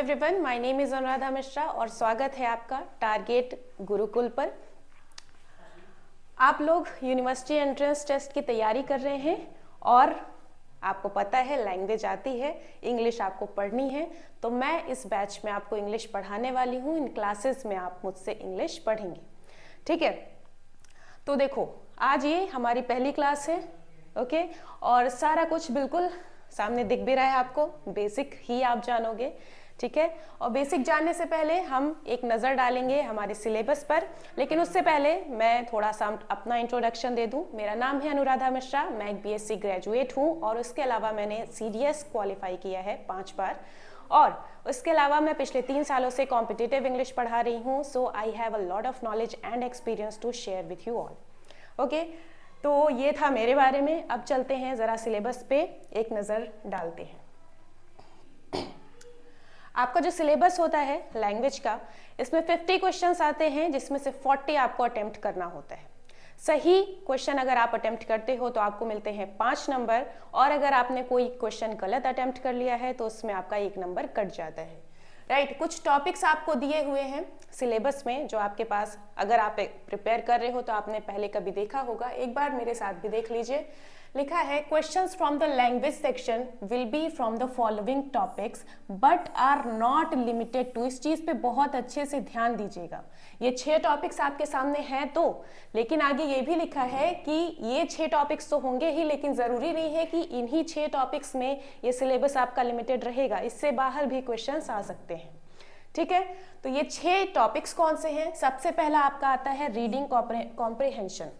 Everyone, my name is Anuradha Mishra और स्वागत है आपका टारगेट गुरुकुल पर। आप लोग यूनिवर्सिटी एंट्रेंस टेस्ट की तैयारी कर रहे हैं और आपको पता है लैंग्वेज आती है, इंग्लिश आपको पढ़नी है, तो मैं इस बैच में आपको इंग्लिश पढ़ाने वाली हूँ। इन क्लासेस में आप मुझसे इंग्लिश पढ़ेंगे, ठीक है। तो देखो, आज ये हमारी पहली क्लास है, ओके। और सारा कुछ बिल्कुल सामने दिख भी रहा है आपको, बेसिक ही आप जानोगे, ठीक है। और बेसिक जानने से पहले हम एक नज़र डालेंगे हमारे सिलेबस पर, लेकिन उससे पहले मैं थोड़ा सा अपना इंट्रोडक्शन दे दूं। मेरा नाम है अनुराधा मिश्रा, मैं एक बीएससी ग्रेजुएट हूं और उसके अलावा मैंने सीडीएस क्वालिफाई किया है 5 बार, और उसके अलावा मैं पिछले 3 सालों से कॉम्पिटिटिव इंग्लिश पढ़ा रही हूँ। So I have a lot of knowledge and experience to share with you all, okay. तो ये था मेरे बारे में। अब चलते हैं ज़रा सिलेबस पे एक नज़र डालते हैं। आपका जो सिलेबस होता है लैंग्वेज का, इसमें 50 क्वेश्चंस आते हैं, जिसमें से 40 आपको अटेम्प्ट करना होता है। सही क्वेश्चन अगर आप अटेम्प्ट करते हो तो आपको मिलते हैं 5 नंबर, और अगर आपने कोई क्वेश्चन गलत अटेम्प्ट कर लिया है तो उसमें आपका 1 नंबर कट जाता है, राइट। कुछ टॉपिक्स आपको दिए हुए हैं सिलेबस में, जो आपके पास अगर आप प्रिपेयर कर रहे हो तो आपने पहले कभी देखा होगा, एक बार मेरे साथ भी देख लीजिए। लिखा है questions from the language section will be from the following topics but are not limited to. इस चीज पे बहुत अच्छे से ध्यान दीजिएगा। ये 6 टॉपिक्स आपके सामने हैं तो, लेकिन आगे ये भी लिखा है कि ये 6 टॉपिक्स तो होंगे ही, लेकिन जरूरी नहीं है कि इन्हीं 6 टॉपिक्स में ये सिलेबस आपका लिमिटेड रहेगा, इससे बाहर भी क्वेश्चंस आ सकते हैं, ठीक है। तो ये 6 टॉपिक्स कौन से हैं? सबसे पहला आपका आता है रीडिंग कॉम्प्रिहेंशन।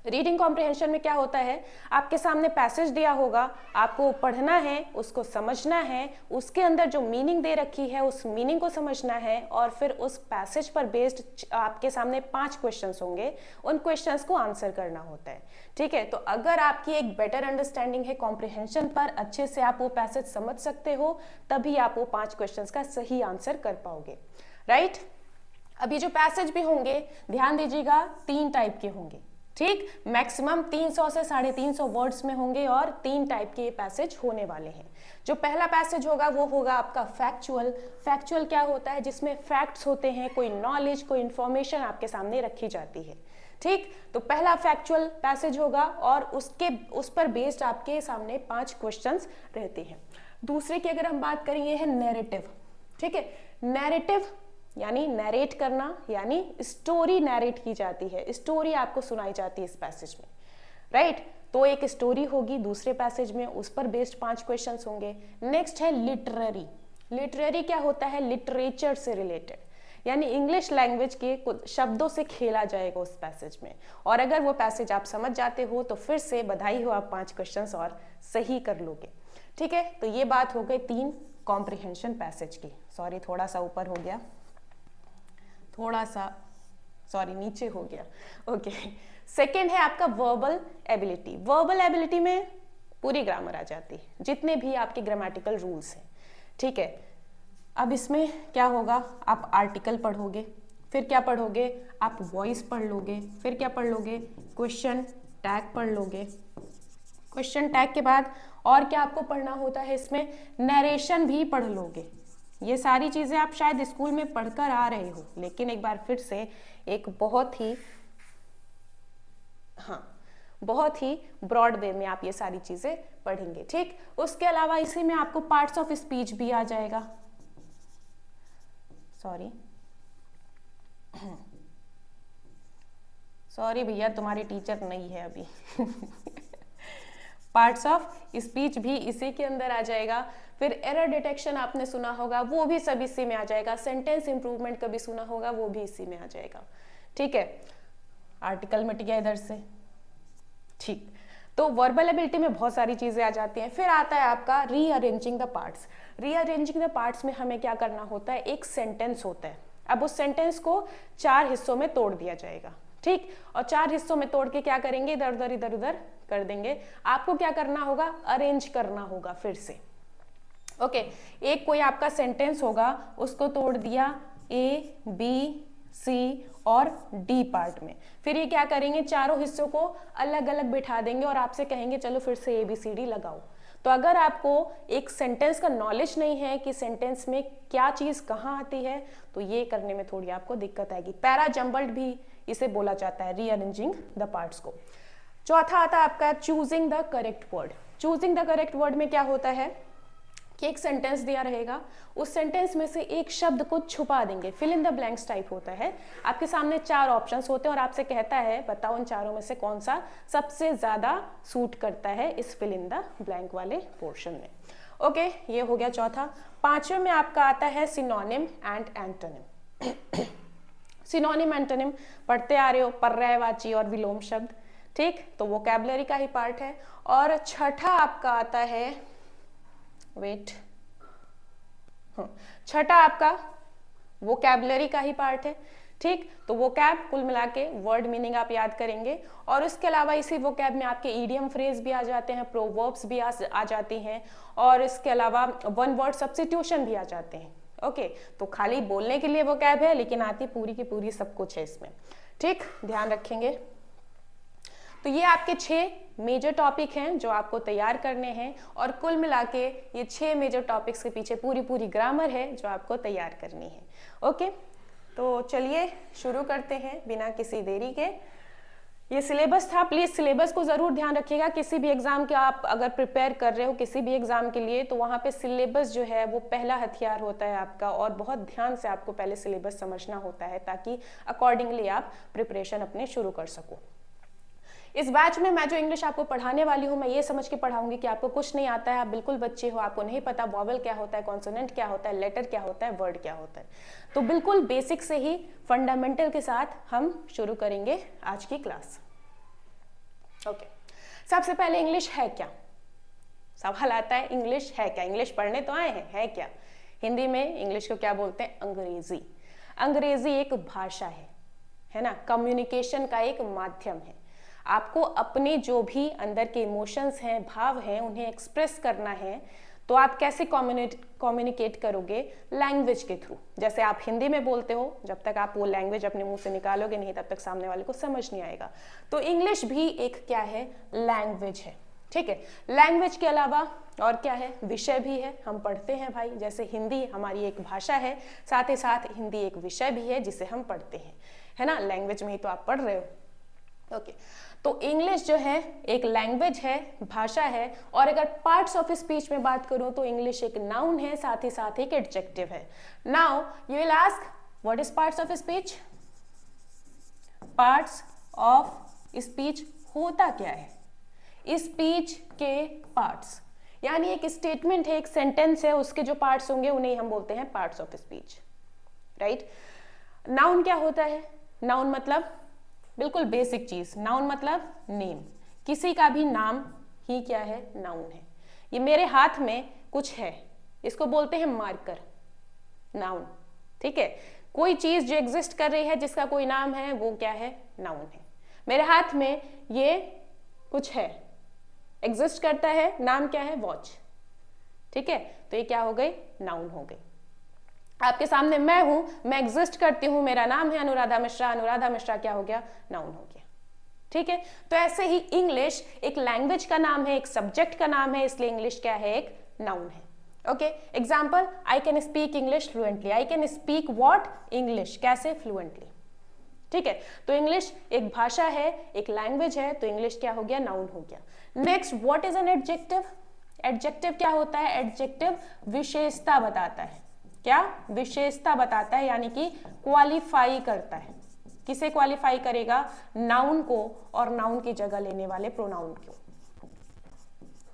रीडिंग कॉम्प्रिहेंशन में क्या होता है, आपके सामने पैसेज दिया होगा, आपको पढ़ना है, उसको समझना है, उसके अंदर जो मीनिंग दे रखी है उस मीनिंग को समझना है, और फिर उस पैसेज पर बेस्ड आपके सामने 5 क्वेश्चंस होंगे, उन क्वेश्चंस को आंसर करना होता है, ठीक है। तो अगर आपकी एक बेटर अंडरस्टैंडिंग है कॉम्प्रिहेंशन पर, अच्छे से आप वो पैसेज समझ सकते हो, तभी आप वो 5 क्वेश्चंस का सही आंसर कर पाओगे, राइट। अब ये जो पैसेज भी होंगे, ध्यान दीजिएगा, 3 टाइप के होंगे, ठीक। मैक्सिमम 300 से 350 वर्ड्स में होंगे और 3 टाइप के ये पैसेज होने वाले हैं। जो पहला पैसेज होगा वो होगा आपका फैक्चुअल। फैक्चुअल क्या होता है? जिसमें फैक्ट्स होते हैं, कोई नॉलेज, कोई इंफॉर्मेशन आपके सामने रखी जाती है, ठीक। तो पहला फैक्चुअल पैसेज होगा और उस पर बेस्ड आपके सामने 5 क्वेश्चंस रहते हैं। दूसरे की अगर हम बात करें, ये है नैरेटिव, ठीक है। नैरेटिव यानी नैरेट करना, यानी स्टोरी नैरेट की जाती है, स्टोरी आपको सुनाई जाती है इस पैसेज में, राइट। तो एक स्टोरी होगी दूसरे पैसेज में, उस पर बेस्ड 5 क्वेश्चंस होंगे। नेक्स्ट है लिटरेरी। लिटरेरी क्या होता है? लिटरेचर से रिलेटेड, यानी इंग्लिश लैंग्वेज के कुछ शब्दों से खेला जाएगा उस पैसेज में, और अगर वो पैसेज आप समझ जाते हो तो फिर से बधाई हो, आप 5 क्वेश्चंस और सही कर लोगे, ठीक है। तो ये बात हो गई 3 कॉम्प्रिहेंशन पैसेज की। सॉरी, थोड़ा सा ऊपर हो गया, थोड़ा सा सॉरी नीचे हो गया, ओके। सेकंड है आपका वर्बल एबिलिटी। वर्बल एबिलिटी में पूरी ग्रामर आ जाती है, जितने भी आपके ग्रामेटिकल रूल्स हैं, ठीक है। अब इसमें क्या होगा, आप आर्टिकल पढ़ोगे, फिर क्या पढ़ोगे, आप वॉइस पढ़ लोगे, फिर क्या पढ़ लोगे, क्वेश्चन टैग पढ़ लोगे। क्वेश्चन टैग के बाद और क्या आपको पढ़ना होता है, इसमें नरेशन भी पढ़ लोगे। ये सारी चीजें आप शायद स्कूल में पढ़कर आ रहे हो, लेकिन एक बार फिर से एक बहुत ही ब्रॉड वे में आप ये सारी चीजें पढ़ेंगे, ठीक। उसके अलावा इसी में आपको पार्ट्स ऑफ स्पीच भी आ जाएगा। सॉरी भैया, तुम्हारी टीचर नहीं है अभी। पार्ट्स ऑफ स्पीच भी इसी के अंदर आ जाएगा। फिर एरर डिटेक्शन आपने सुना होगा, वो भी सब इसी में आ जाएगा। सेंटेंस इंप्रूवमेंट कभी सुना होगा, वो भी इसी में आ जाएगा, ठीक है। आर्टिकल मिट गया इधर से, ठीक। तो वर्बल एबिलिटी में बहुत सारी चीजें आ जाती हैं। फिर आता है आपका rearranging the parts. Rearranging the parts में हमें क्या करना होता है, एक सेंटेंस होता है, अब उस सेंटेंस को 4 हिस्सों में तोड़ दिया जाएगा, ठीक। और 4 हिस्सों में तोड़ के क्या करेंगे, इधर उधर कर देंगे। आपको क्या करना होगा, अरेंज करना होगा फिर से, ओके। एक कोई आपका सेंटेंस होगा, उसको तोड़ दिया A, B, C और D पार्ट में, फिर ये क्या करेंगे, चारों हिस्सों को अलग अलग बिठा देंगे और आपसे कहेंगे चलो फिर से ABCD लगाओ। तो अगर आपको एक सेंटेंस का नॉलेज नहीं है कि सेंटेंस में क्या चीज़ कहाँ आती है, तो ये करने में थोड़ी आपको दिक्कत आएगी। पैरा जम्बल्ड भी इसे बोला जाता है, रीअरेंजिंग द पार्ट्स को। चौथा आता है आपका choosing the correct word. Choosing the correct word में क्या होता है कि एक सेंटेंस दिया रहेगा, उस सेंटेंस में से एक शब्द को छुपा देंगे, fill in the blanks type होता है। आपके सामने 4 ऑप्शंस होते हैं और आपसे कहता है बताओ उन चारों में से कौन सा सबसे ज्यादा सूट करता है इस फिल इन द ब्लैंक वाले पोर्शन में। ओके, ये हो गया चौथा। पांचवें में आपका आता है synonym and antonym. Synonym antonym पढ़ते आ रहे हो, पर्यायवाची और विलोम शब्द, ठीक, तो वोकैबुलरी का ही पार्ट है। और छठा आपका आता है छठा आपका वोकैबुलरी का ही पार्ट है, ठीक। तो वोकैब कुल मिला के वर्ड मीनिंग आप याद करेंगे, और उसके अलावा इसी वोकैब में आपके इडियम फ्रेज भी आ जाते हैं, प्रोवर्ब्स भी आ जाती हैं, और इसके अलावा वन वर्ड सब्स्टिट्यूशन भी आ जाते हैं। ओके, तो खाली बोलने के लिए वोकैब है, लेकिन आती पूरी की पूरी सब कुछ है इसमें, ठीक, ध्यान रखेंगे। तो ये आपके 6 मेजर टॉपिक हैं जो आपको तैयार करने हैं, और कुल मिला के ये 6 मेजर टॉपिक्स के पीछे पूरी ग्रामर है जो आपको तैयार करनी है। ओके, तो चलिए शुरू करते हैं बिना किसी देरी के। ये सिलेबस था, प्लीज सिलेबस को जरूर ध्यान रखिएगा। किसी भी एग्जाम के आप अगर प्रिपेयर कर रहे हो किसी भी एग्जाम के लिए, तो वहाँ पे सिलेबस जो है वो पहला हथियार होता है आपका, और बहुत ध्यान से आपको पहले सिलेबस समझना होता है ताकि अकॉर्डिंगली आप प्रिपरेशन अपने शुरू कर सको। इस बैच में मैं जो इंग्लिश आपको पढ़ाने वाली हूँ, मैं ये समझ के पढ़ाऊंगी कि आपको कुछ नहीं आता है, आप बिल्कुल बच्चे हो, आपको नहीं पता वॉवल क्या होता है, कॉन्सोनेंट क्या होता है, लेटर क्या होता है, वर्ड क्या होता है। तो बिल्कुल बेसिक से ही फंडामेंटल के साथ हम शुरू करेंगे आज की क्लास। ओके, सबसे पहले इंग्लिश है क्या? सवाल आता है इंग्लिश है क्या? इंग्लिश पढ़ने तो आए हैं, है क्या? हिंदी में इंग्लिश को क्या बोलते हैं? अंग्रेजी। अंग्रेजी एक भाषा है ना, कम्युनिकेशन का एक माध्यम है। आपको अपने जो भी अंदर के इमोशंस हैं, भाव हैं, उन्हें एक्सप्रेस करना है, तो आप कैसे कम्युनिकेट करोगे? लैंग्वेज के थ्रू। जैसे आप हिंदी में बोलते हो, जब तक आप वो लैंग्वेज अपने मुंह से निकालोगे नहीं, तब तक सामने वाले को समझ नहीं आएगा। तो इंग्लिश भी एक क्या है? लैंग्वेज है, ठीक है। लैंग्वेज के अलावा और क्या है? विषय भी है, हम पढ़ते हैं भाई। जैसे हिंदी हमारी एक भाषा है, साथ ही साथ हिंदी एक विषय भी है जिसे हम पढ़ते हैं, है ना। लैंग्वेज में ही तो आप पढ़ रहे हो। ओके, तो इंग्लिश जो है एक लैंग्वेज है, भाषा है। और अगर पार्ट्स ऑफ स्पीच में बात करूं तो इंग्लिश एक नाउन है, साथ ही साथ एक एडजेक्टिव है। Now you will ask what is parts of speech? Parts of speech होता क्या है? स्पीच के पार्ट्स, यानी एक स्टेटमेंट है, एक सेंटेंस है, उसके जो पार्ट्स होंगे उन्हें हम बोलते हैं parts of speech, right. Noun क्या होता है? नाउन मतलब बिल्कुल बेसिक चीज, नाउन मतलब नेम। किसी का भी नाम ही क्या है? नाउन है। ये मेरे हाथ में कुछ है, इसको बोलते हैं मार्कर, नाउन, ठीक है। कोई चीज जो एग्जिस्ट कर रही है, जिसका कोई नाम है, वो क्या है? नाउन है। मेरे हाथ में ये कुछ है, एग्जिस्ट करता है, नाम क्या है? वॉच, ठीक है। तो ये क्या हो गई? नाउन हो गई। आपके सामने मैं हूं, मैं एग्जिस्ट करती हूं, मेरा नाम है अनुराधा मिश्रा। अनुराधा मिश्रा क्या हो गया? नाउन हो गया, ठीक है। तो ऐसे ही इंग्लिश एक लैंग्वेज का नाम है, एक सब्जेक्ट का नाम है, इसलिए इंग्लिश क्या है? एक नाउन है। Okay, example, I can speak English fluently. I can speak what? English. कैसे? फ्लुएंटली, ठीक है। तो इंग्लिश एक भाषा है, एक लैंग्वेज है, तो इंग्लिश क्या हो गया? नाउन हो गया। Next, what is an adjective? Adjective क्या होता है? एडजेक्टिव विशेषता बताता है। क्या? विशेषता बताता है, यानी कि क्वालिफाई करता है। किसे क्वालिफाई करेगा? नाउन को और नाउन की जगह लेने वाले प्रोनाउन को।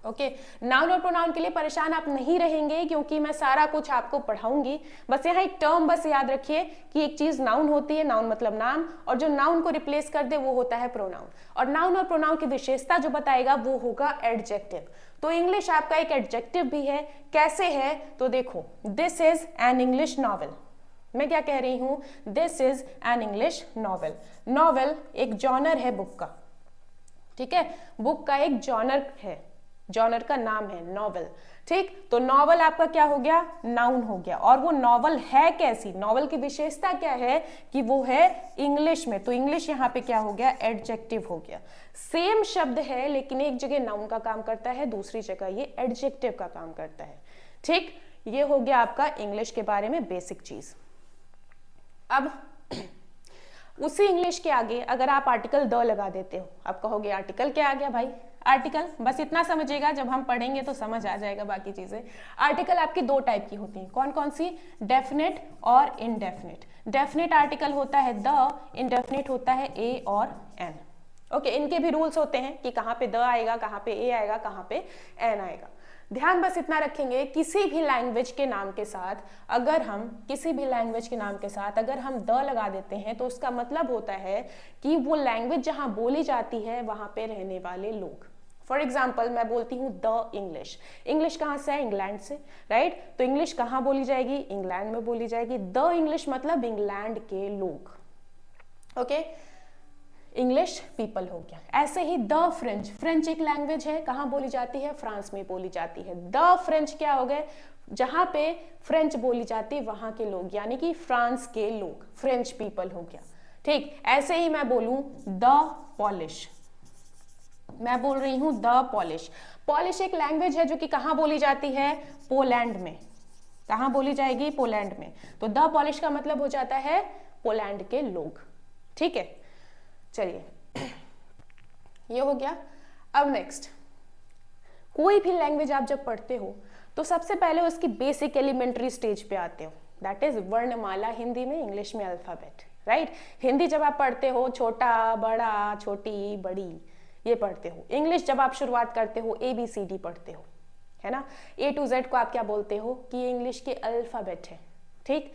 ओके, नाउन और प्रोनाउन के लिए परेशान आप नहीं रहेंगे, क्योंकि मैं सारा कुछ आपको पढ़ाऊंगी। बस यहाँ एक टर्म बस याद रखिए कि एक चीज नाउन होती है, नाउन मतलब नाम, और जो नाउन को रिप्लेस कर दे वो होता है प्रोनाउन। और नाउन और प्रोनाउन की विशेषता जो बताएगा वो होगा एडजेक्टिव। तो इंग्लिश आपका एक एडजेक्टिव भी है। कैसे है? तो देखो, this is an English novel. मैं क्या कह रही हूं? This is an English novel. Novel एक जॉनर है बुक का, ठीक है। बुक का एक जॉनर है, जॉनर का नाम है नॉवल। ठीक, तो नॉवल आपका क्या हो गया, नाउन हो गया। और वो नॉवल है कैसी, नॉवल की विशेषता क्या है कि वो है इंग्लिश में, तो इंग्लिश यहाँ पे क्या हो गया, एडजेक्टिव हो गया। सेम शब्द है लेकिन एक जगह नाउन का काम करता है, दूसरी जगह ये एडजेक्टिव का काम करता है। ठीक, ये हो गया आपका इंग्लिश के बारे में बेसिक चीज। अब उसी इंग्लिश के आगे अगर आप आर्टिकल द लगा देते हो, आप कहोगे आर्टिकल क्या आ गया भाई, आर्टिकल बस इतना समझिएगा, जब हम पढ़ेंगे तो समझ आ जाएगा बाकी चीजें। आर्टिकल आपकी दो टाइप की होती हैं, कौन कौन सी, डेफिनेट और इनडेफिनेट। डेफिनेट आर्टिकल होता है द, इनडेफिनेट होता है ए और एन। ओके, इनके भी रूल्स होते हैं कि कहाँ पे द आएगा, कहाँ पे ए आएगा, कहाँ पे एन आएगा। ध्यान बस इतना रखेंगे, किसी भी लैंग्वेज के नाम के साथ अगर हम द लगा देते हैं तो उसका मतलब होता है कि वो लैंग्वेज जहां बोली जाती है वहां पे रहने वाले लोग। फॉर एग्जाम्पल मैं बोलती हूँ द इंग्लिश, इंग्लिश कहाँ से है, इंग्लैंड से, राइट। तो इंग्लिश कहाँ बोली जाएगी, इंग्लैंड में बोली जाएगी। द इंग्लिश मतलब इंग्लैंड के लोग। ओके, इंग्लिश पीपल हो गया। ऐसे ही द फ्रेंच, फ्रेंच एक लैंग्वेज है, कहाँ बोली जाती है, फ्रांस में बोली जाती है। द फ्रेंच क्या हो गए, जहां पे फ्रेंच बोली जाती है वहां के लोग, यानी कि फ्रांस के लोग, फ्रेंच पीपल हो गया। ठीक, ऐसे ही मैं बोलूं द पॉलिश, मैं बोल रही हूं द पॉलिश। पॉलिश एक लैंग्वेज है जो कि कहाँ बोली जाती है, पोलैंड में। कहाँ बोली जाएगी, पोलैंड में। तो द पॉलिश का मतलब हो जाता है पोलैंड के लोग। ठीक है, चलिए ये हो गया। अब नेक्स्ट, कोई भी लैंग्वेज आप जब पढ़ते हो तो सबसे पहले उसकी बेसिक एलिमेंट्री स्टेज पे आते हो, दैट इज वर्णमाला, हिंदी में, इंग्लिश में अल्फाबेट, राइट। हिंदी जब आप पढ़ते हो छोटा बड़ा, छोटी बड़ी, ये पढ़ते हो। इंग्लिश जब आप शुरुआत करते हो ABCD पढ़ते हो, है ना। A to Z को आप क्या बोलते हो कि ये इंग्लिश के अल्फाबेट है। ठीक,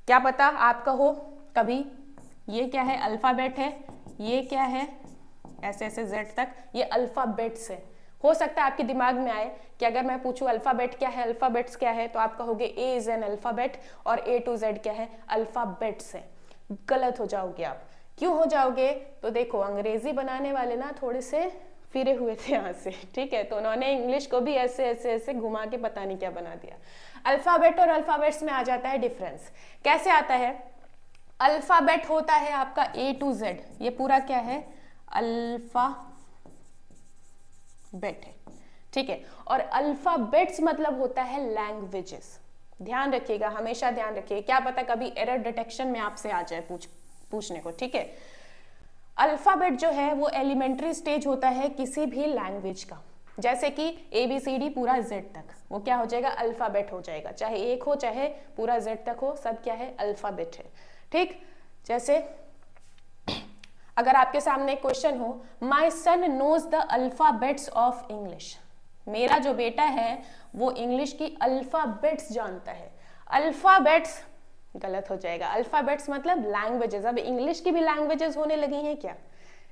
क्या पता आप कहो कभी ये क्या है, अल्फाबेट है, ये क्या है, ऐसे ऐसे Z तक, ये अल्फाबेट्स है। हो सकता है आपके दिमाग में आए कि अगर मैं पूछूं अल्फाबेट क्या है, अल्फाबेट्स क्या है, तो आप कहोगे A इज एन अल्फाबेट और A to Z क्या है, अल्फाबेट्स है। गलत हो जाओगे आप। क्यों हो जाओगे, तो देखो अंग्रेजी बनाने वाले ना थोड़े से फिरे हुए थे यहाँ से, ठीक है, तो उन्होंने इंग्लिश को भी ऐसे ऐसे ऐसे घुमा के पता नहीं क्या बना दिया। अल्फाबेट और अल्फाबेट्स में आ जाता है डिफरेंस। कैसे आता है, अल्फाबेट होता है आपका A to Z, ये पूरा क्या है, अल्फाबेट है, ठीक है। और अल्फाबेट्स मतलब होता है लैंग्वेजेस। ध्यान रखिएगा, हमेशा ध्यान रखिए, क्या पता कभी एरर डिटेक्शन में आपसे आ जाए पूछने को, ठीक है। अल्फाबेट जो है वो एलिमेंट्री स्टेज होता है किसी भी लैंग्वेज का, जैसे कि ABCD पूरा Z तक, वो क्या हो जाएगा, अल्फाबेट हो जाएगा। चाहे एक हो चाहे पूरा Z तक हो, सब क्या है, अल्फाबेट है। ठीक, जैसे अगर आपके सामने क्वेश्चन हो, my son knows the alphabets of English, मेरा जो बेटा है वो इंग्लिश की अल्फाबेट्स जानता है। अल्फाबेट्स गलत हो जाएगा, अल्फाबेट्स मतलब लैंग्वेजेस। अब इंग्लिश की भी लैंग्वेजेस होने लगी हैं क्या,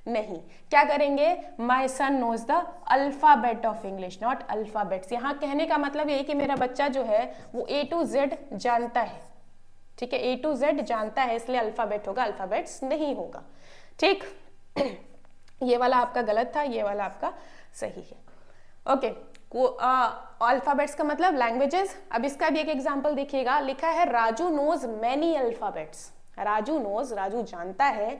नहीं। क्या करेंगे, my son knows the alphabet of English, not alphabets. यहाँ कहने का मतलब यही कि मेरा बच्चा जो है वो A to Z जानता है, ठीक है, A to Z जानता है, इसलिए अल्फाबेट होगा, अल्फाबेट्स नहीं होगा। ठीक, ये वाला आपका गलत था, ये वाला आपका सही है। ओके, अल्फाबेट्स का मतलब लैंग्वेजेस। अब इसका भी एक एग्जांपल देखिएगा, लिखा है Raju knows many alphabets. Raju जानता है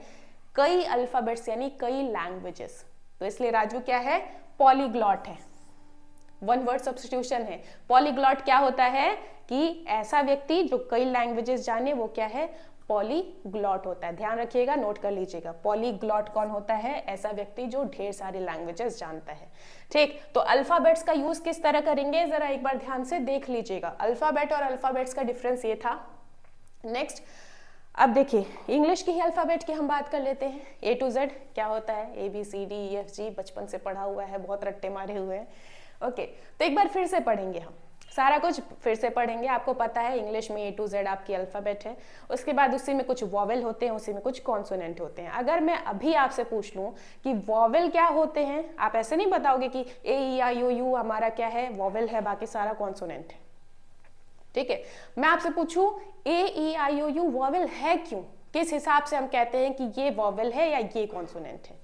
कई अल्फाबेट्स यानी कई लैंग्वेजेस, तो इसलिए राजू क्या है, पॉलीग्लॉट है। वन वर्ड सब्स्टिट्यूशन है। पॉलीग्लॉट क्या होता है कि ऐसा व्यक्ति जो कई लैंग्वेजेस जाने, वो क्या है, पॉलीग्लॉट होता है। ध्यान रखिएगा, नोट कर लीजिएगा, पॉलीग्लॉट कौन होता है, ऐसा व्यक्ति जो ढेर सारे लैंग्वेजेस जानता है। ठीक, तो अल्फाबेट्स का यूज किस तरह करेंगे, जरा एक बार ध्यान से देख लीजिएगा। अल्फाबेट और अल्फाबेट्स का डिफरेंस ये था। नेक्स्ट, अब देखिए इंग्लिश की ही अल्फाबेट की हम बात कर लेते हैं। A to Z क्या होता है, ABCD EFG, बचपन से पढ़ा हुआ है, बहुत रट्टे मारे हुए हैं। ओके, तो एक बार फिर से पढ़ेंगे, हम सारा कुछ फिर से पढ़ेंगे। आपको पता है इंग्लिश में A to Z आपकी अल्फाबेट है, उसके बाद उसी में कुछ वॉवेल होते हैं, उसी में कुछ कॉन्सोनेंट होते हैं। अगर मैं अभी आपसे पूछ लूं कि वॉवेल क्या होते हैं, आप ऐसे नहीं बताओगे कि AEIOU हमारा क्या है, वॉवेल है, बाकी सारा कॉन्सोनेंट है। ठीक है, मैं आपसे पूछूं AEIOU वॉवेल है क्यों, किस हिसाब से हम कहते हैं कि ये वॉवेल है या ये कॉन्सोनेंट है,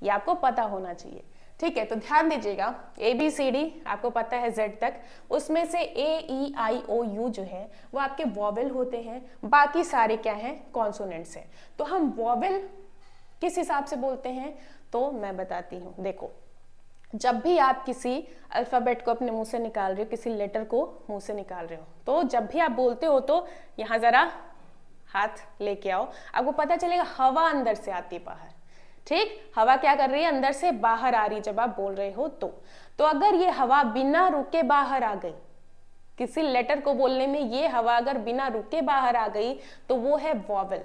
ये आपको पता होना चाहिए। ठीक है, तो ध्यान दीजिएगा ABCD आपको पता है Z तक, उसमें से AEIOU जो है वो आपके वॉवेल होते हैं, बाकी सारे क्या हैं, कॉन्सोनेंट्स हैं। तो हम वॉवेल किस हिसाब से बोलते हैं तो मैं बताती हूँ। देखो, जब भी आप किसी अल्फाबेट को अपने मुंह से निकाल रहे हो, किसी लेटर को मुंह से निकाल रहे हो, तो जब भी आप बोलते हो तो यहाँ जरा हाथ लेके आओ, आपको पता चलेगा हवा अंदर से आती है बाहर। ठीक, हवा क्या कर रही है, अंदर से बाहर आ रही है जब आप बोल रहे हो तो अगर ये हवा बिना रुके बाहर आ गई, किसी लेटर को बोलने में ये हवा अगर बिना रुके बाहर आ गई तो वो है वॉवेल।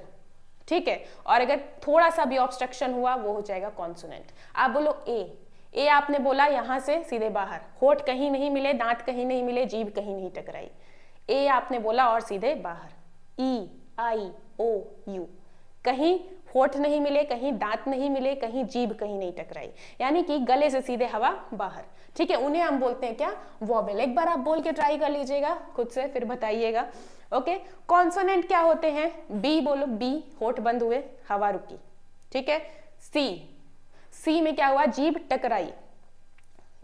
ठीक है, और अगर थोड़ा सा भी ऑब्स्ट्रक्शन हुआ वो हो जाएगा कॉन्सोनेंट। आप बोलो ए आपने बोला यहां से सीधे बाहर, होठ कहीं नहीं मिले, दांत कहीं नहीं मिले, जीभ कहीं नहीं टकराई, ए आपने बोला और सीधे बाहर। EIOU, कहीं होठ नहीं मिले, कहीं दांत नहीं मिले, कहीं जीभ कहीं नहीं टकराई, यानी कि गले से सीधे हवा बाहर। ठीक है, उन्हें हम बोलते हैं क्या, वॉवेल। एक बार आप बोल के ट्राई कर लीजिएगा खुद से, फिर बताइएगा। ओके, कॉन्सोनेंट क्या होते हैं, बी बोलो, बी होठ बंद हुए, हवा रुकी। ठीक है, सी में क्या हुआ, जीभ टकराई।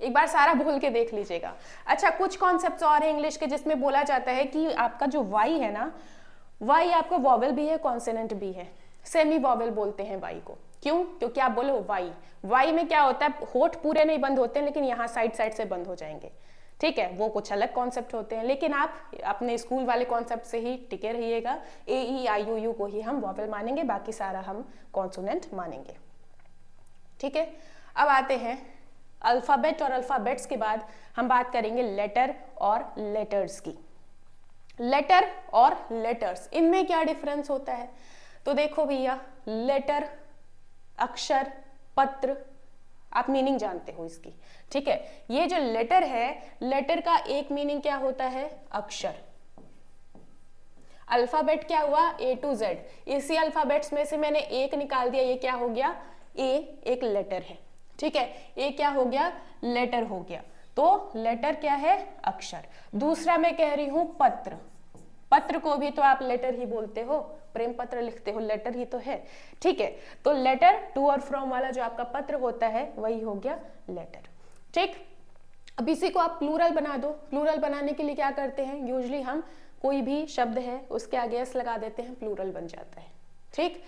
एक बार सारा बोल के देख लीजिएगा। अच्छा, कुछ कॉन्सेप्ट्स और हैं इंग्लिश के जिसमें बोला जाता है कि आपका जो वाई है ना, वाई आपका वॉवेल भी है, कॉन्सोनेंट भी है। सेमी वॉवेल बोलते हैं वाई को, क्यों, क्योंकि आप बोलो वाई में क्या होता है, होठ पूरे नहीं बंद होते हैं, लेकिन यहाँ साइड से बंद हो जाएंगे। ठीक है, वो कुछ अलग कॉन्सेप्ट होते हैं, लेकिन आप अपने स्कूल वाले कॉन्सेप्ट से ही टिके रहिएगा। AEIOU को ही हम वॉवेल मानेंगे, बाकी सारा हम कॉन्सोनेंट मानेंगे। ठीक है, अब आते हैं अल्फाबेट और अल्फाबेट्स के बाद हम बात करेंगे लेटर और लेटर्स की। लेटर और लेटर्स, इनमें क्या डिफरेंस होता है, तो देखो भैया, लेटर अक्षर, पत्र, आप मीनिंग जानते हो इसकी। ठीक है, ये जो लेटर है, लेटर का एक मीनिंग क्या होता है, अक्षर। अल्फाबेट क्या हुआ, A to Z, इसी अल्फाबेट्स में से मैंने एक निकाल दिया, ये क्या हो गया, A एक लेटर है। ठीक है, ए क्या हो गया, लेटर हो गया, तो लेटर क्या है, अक्षर। दूसरा मैं कह रही हूं पत्र, पत्र को भी तो आप लेटर ही बोलते हो, प्रेम पत्र लिखते हो, लेटर ही तो है। ठीक है, तो लेटर टू और फ्रॉम वाला जो आपका पत्र होता है वही हो गया लेटर। ठीक, अब इसी को आप प्लूरल बना दो। प्लूरल बनाने के लिए क्या करते हैं, यूजुअली हम कोई भी शब्द है उसके आगे एस लगा देते हैं, प्लूरल बन जाता है। ठीक,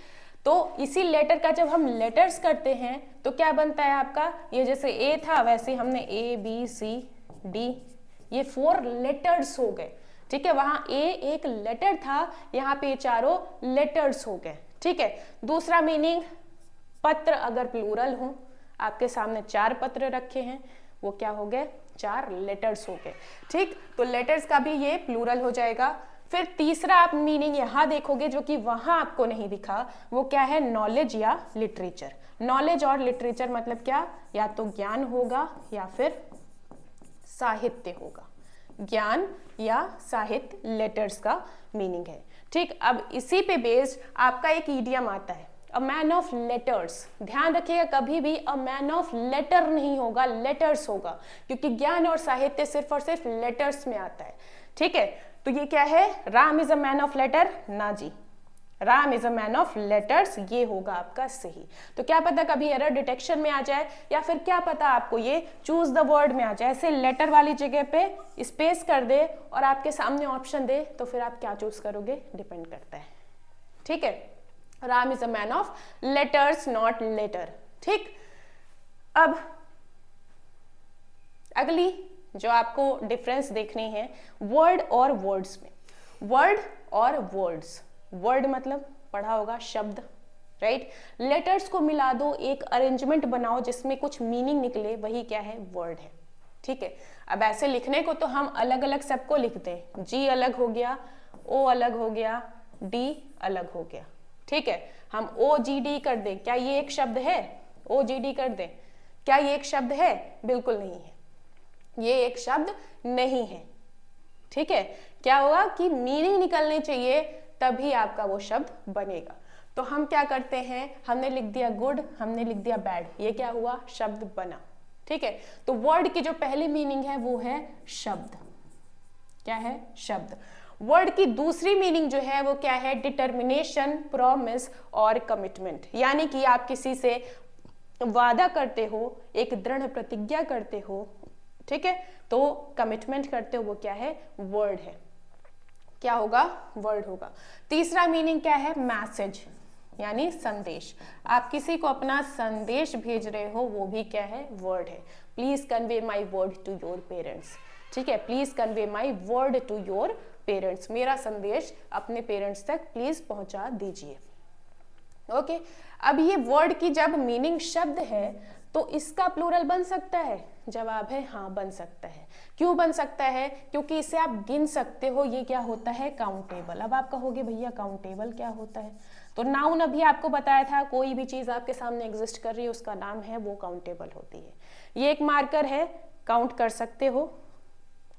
तो इसी लेटर का जब हम लेटर्स करते हैं तो क्या बनता है आपका, ये जैसे ए था वैसे हमने ABCD, ये 4 लेटर्स हो गए। ठीक है, वहां ए एक लेटर था, यहाँ पे चारों लेटर्स हो गए। ठीक है, दूसरा मीनिंग, पत्र अगर प्लूरल हो, आपके सामने 4 पत्र रखे हैं, वो क्या हो गए, 4 लेटर्स हो गए। ठीक, तो लेटर्स का भी ये प्लूरल हो जाएगा। फिर तीसरा आप मीनिंग यहाँ देखोगे जो कि वहां आपको नहीं दिखा, वो क्या है, नॉलेज या लिटरेचर। नॉलेज और लिटरेचर मतलब क्या, या तो ज्ञान होगा या फिर साहित्य होगा। ज्ञान या साहित्य लेटर्स का मीनिंग है। ठीक, अब इसी पे बेस्ड आपका एक ईडियम आता है, अ मैन ऑफ लेटर्स। ध्यान रखिएगा, कभी भी अ मैन ऑफ लेटर नहीं होगा, लेटर्स होगा, क्योंकि ज्ञान और साहित्य सिर्फ और सिर्फ लेटर्स में आता है। ठीक है, तो ये क्या है, Ram is a man of letter, ना जी, Ram is a man of letters, ये होगा आपका सही। तो क्या पता कभी एरर डिटेक्शन में आ जाए, या फिर क्या पता आपको ये चूज द वर्ड में आ जाए, ऐसे लेटर वाली जगह पे स्पेस कर दे और आपके सामने ऑप्शन दे, तो फिर आप क्या चूज करोगे, डिपेंड करता है। ठीक है, Ram is a man of letters, not later. ठीक, अब अगली जो आपको डिफरेंस देखनी है, वर्ड और वर्ड्स में। वर्ड और वर्ड्स, वर्ड मतलब पढ़ा होगा शब्द, राइट। लेटर्स को मिला दो, एक अरेंजमेंट बनाओ जिसमें कुछ मीनिंग निकले, वही क्या है, वर्ड है। ठीक है, अब ऐसे लिखने को तो हम अलग अलग सबको लिखते हैं, जी अलग हो गया, ओ अलग हो गया, डी अलग हो गया। ठीक है, हम OGD कर दें, क्या ये एक शब्द है, OGD कर दें, क्या ये एक शब्द है, बिल्कुल नहीं है, ये एक शब्द नहीं है। ठीक है, क्या होगा कि मीनिंग निकलनी चाहिए, तभी आपका वो शब्द बनेगा। तो हम क्या करते हैं, हमने लिख दिया गुड, हमने लिख दिया बैड, ये क्या हुआ, शब्द बना। ठीक है, तो वर्ड की जो पहली मीनिंग है वो है शब्द, क्या है, शब्द। वर्ड की दूसरी मीनिंग जो है वो क्या है, डिटर्मिनेशन, प्रॉमिस और कमिटमेंट, यानी कि आप किसी से वादा करते हो, एक दृढ़ प्रतिज्ञा करते हो, ठीक है, तो कमिटमेंट करते हो, वो क्या है, वर्ड है। क्या होगा, वर्ड होगा। तीसरा मीनिंग क्या है, मैसेज यानी संदेश। आप किसी को अपना संदेश भेज रहे हो, वो भी क्या है, वर्ड है। Please convey my word to your parents, ठीक है, please convey my word to your parents, मेरा संदेश अपने पेरेंट्स तक प्लीज पहुंचा दीजिए। ओके, अब ये वर्ड की जब मीनिंग शब्द है तो इसका प्लूरल बन सकता है, जवाब है हाँ बन सकता है। क्यों बन सकता है, क्योंकि इसे आप गिन सकते हो, ये क्या होता है, काउंटेबल। अब आप कहोगे भैया काउंटेबल क्या होता है, तो नाउन अभी आपको बताया था, कोई भी चीज आपके सामने एग्जिस्ट कर रही है उसका नाम है, वो काउंटेबल होती है। ये एक मार्कर है, काउंट कर सकते हो,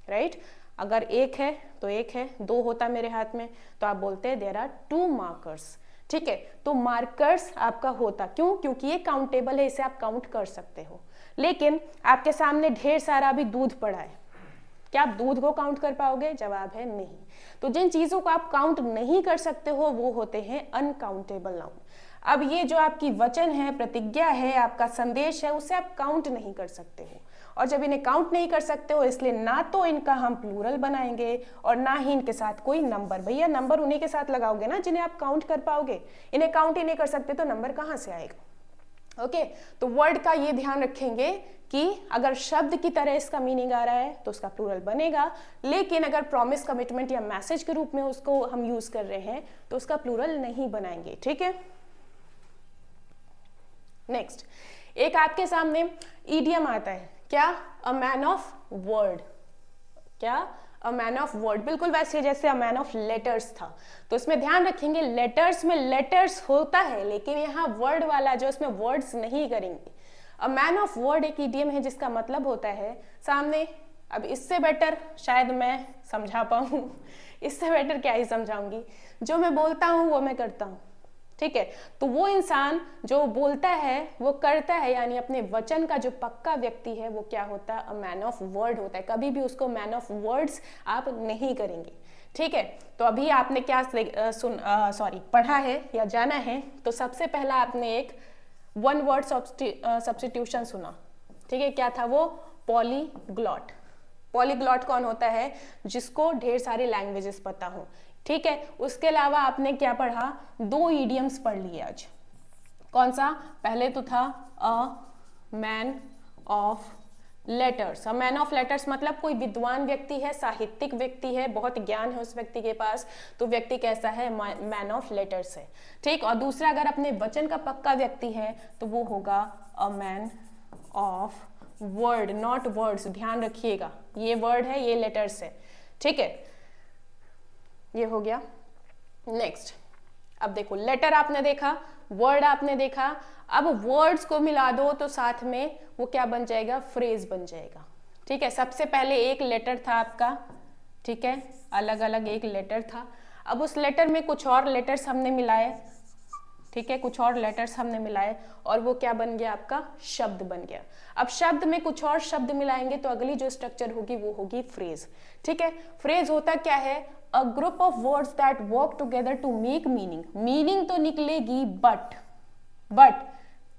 राइट। अगर एक है तो एक है, दो होता मेरे हाथ में तो आप बोलते हैं देयर आर 2 मार्कर्स, ठीक है। तो मार्कर्स आपका होता, क्यों, क्योंकि ये काउंटेबल है, इसे आप काउंट कर सकते हो। लेकिन आपके सामने ढेर सारा अभी दूध पड़ा है, क्या आप दूध को काउंट कर पाओगे, जवाब है नहीं। तो जिन चीजों को आप काउंट नहीं कर सकते हो वो होते हैं अनकाउंटेबल नाउन। अब ये जो आपकी वचन है, प्रतिज्ञा है, आपका संदेश है, उसे आप काउंट नहीं कर सकते हो, और जब इन्हें काउंट नहीं कर सकते हो इसलिए ना तो इनका हम प्लूरल बनाएंगे और ना ही इनके साथ कोई नंबर। भैया नंबर उन्हीं के साथ लगाओगे ना जिन्हें आप काउंट कर पाओगे, इन्हें काउंट ही नहीं कर सकते तो नंबर कहाँ से आएगा। ओके, तो वर्ड का ये ध्यान रखेंगे कि अगर शब्द की तरह इसका मीनिंग आ रहा है तो उसका प्लूरल बनेगा, लेकिन अगर प्रॉमिस, कमिटमेंट या मैसेज के रूप में उसको हम यूज कर रहे हैं तो उसका प्लूरल नहीं बनाएंगे, ठीक है। नेक्स्ट, एक आपके सामने इडियम आता है, क्या, अ मैन ऑफ वर्ड। क्या, अ मैन ऑफ वर्ड, बिल्कुल वैसे जैसे अ मैन ऑफ लेटर्स था। तो इसमें ध्यान रखेंगे लेटर्स में लेटर्स होता है, लेकिन यहाँ वर्ड वाला जो इसमें वर्ड्स नहीं करेंगे। अ मैन ऑफ वर्ड एक इडियम है जिसका मतलब होता है सामने, अब इससे बेटर शायद मैं समझा पाऊं, इससे बेटर क्या ही समझाऊंगी, जो मैं बोलता हूं वो मैं करता हूं, ठीक है। तो वो इंसान जो बोलता है वो करता है, यानी अपने वचन का जो पक्का व्यक्ति है वो क्या होता है, अ मैन ऑफ वर्ड होता है। कभी भी उसको मैन ऑफ वर्ड्स आप नहीं करेंगे, ठीक है। तो अभी आपने क्या पढ़ा है या जाना है, तो सबसे पहला आपने एक वन वर्ड सब्स्टिट्यूशन सुना, ठीक है। क्या था वो, पॉलीग्लॉट। पॉलीग्लॉट कौन होता है, जिसको ढेर सारे लैंग्वेजेस पता हो, ठीक है। उसके अलावा आपने क्या पढ़ा, 2 इडियम्स पढ़ लिए आज। कौन सा, पहले तो था अ man of letters. A man of letters मतलब कोई विद्वान व्यक्ति है, साहित्यिक व्यक्ति है, बहुत ज्ञान है उस व्यक्ति के पास, तो व्यक्ति कैसा है, मैन ऑफ लेटर्स है, ठीक। और दूसरा अगर अपने वचन का पक्का व्यक्ति है तो वो होगा अ man of word, not words, ध्यान रखिएगा, ये वर्ड है, ये लेटर्स है, ठीक है। ये हो गया। नेक्स्ट, अब देखो लेटर आपने देखा, वर्ड आपने देखा, अब वर्ड्स को मिला दो तो साथ में वो क्या बन जाएगा, फ्रेज बन जाएगा, ठीक है। सबसे पहले एक लेटर था आपका, ठीक है, अलग अलग एक लेटर था, अब उस लेटर में कुछ और लेटर्स हमने मिलाए, ठीक है, कुछ और लेटर्स हमने मिलाए और वो क्या बन गया, आपका शब्द बन गया। अब शब्द में कुछ और शब्द मिलाएंगे तो अगली जो स्ट्रक्चर होगी वो होगी फ्रेज, ठीक है। फ्रेज होता क्या है, a group of words that work together to make meaning. Meaning तो निकलेगी बट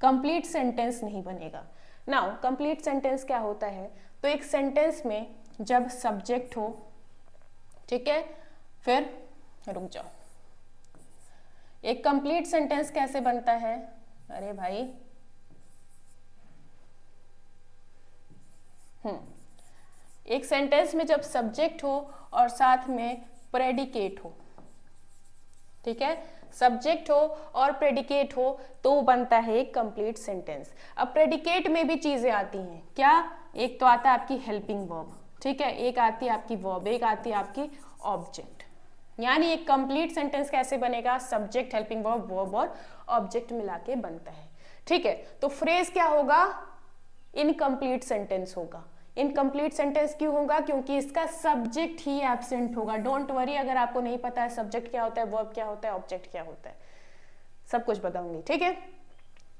कंप्लीट सेंटेंस नहीं बनेगा। नाउ कंप्लीट सेंटेंस क्या होता है, तो एक सेंटेंस में जब सब्जेक्ट हो, ठीक है, फिर रुक जाओ, एक कंप्लीट सेंटेंस कैसे बनता है, अरे भाई एक सेंटेंस में जब सब्जेक्ट हो और साथ में प्रेडिकेट हो, ठीक है, सब्जेक्ट हो और प्रेडिकेट हो तो बनता है एक कंप्लीट सेंटेंस। अब प्रेडिकेट में भी चीजें आती हैं, क्या, एक तो आता है आपकी हेल्पिंग वर्ब, ठीक है, एक आती है आपकी वर्ब, एक आती है आपकी ऑब्जेक्ट। यानी एक कंप्लीट सेंटेंस कैसे बनेगा, सब्जेक्ट, हेल्पिंग वर्ब, वर्ब और ऑब्जेक्ट मिला के बनता है, ठीक है। तो फ्रेज क्या होगा, इनकम्प्लीट सेंटेंस होगा। इनकम्प्लीट सेंटेंस क्यों होगा, क्योंकि इसका सब्जेक्ट ही एब्सेंट होगा। डोंट वरी अगर आपको नहीं पता है सब्जेक्ट क्या होता है, वर्ब क्या होता है, ऑब्जेक्ट क्या होता है, सब कुछ बताऊंगी, ठीक है।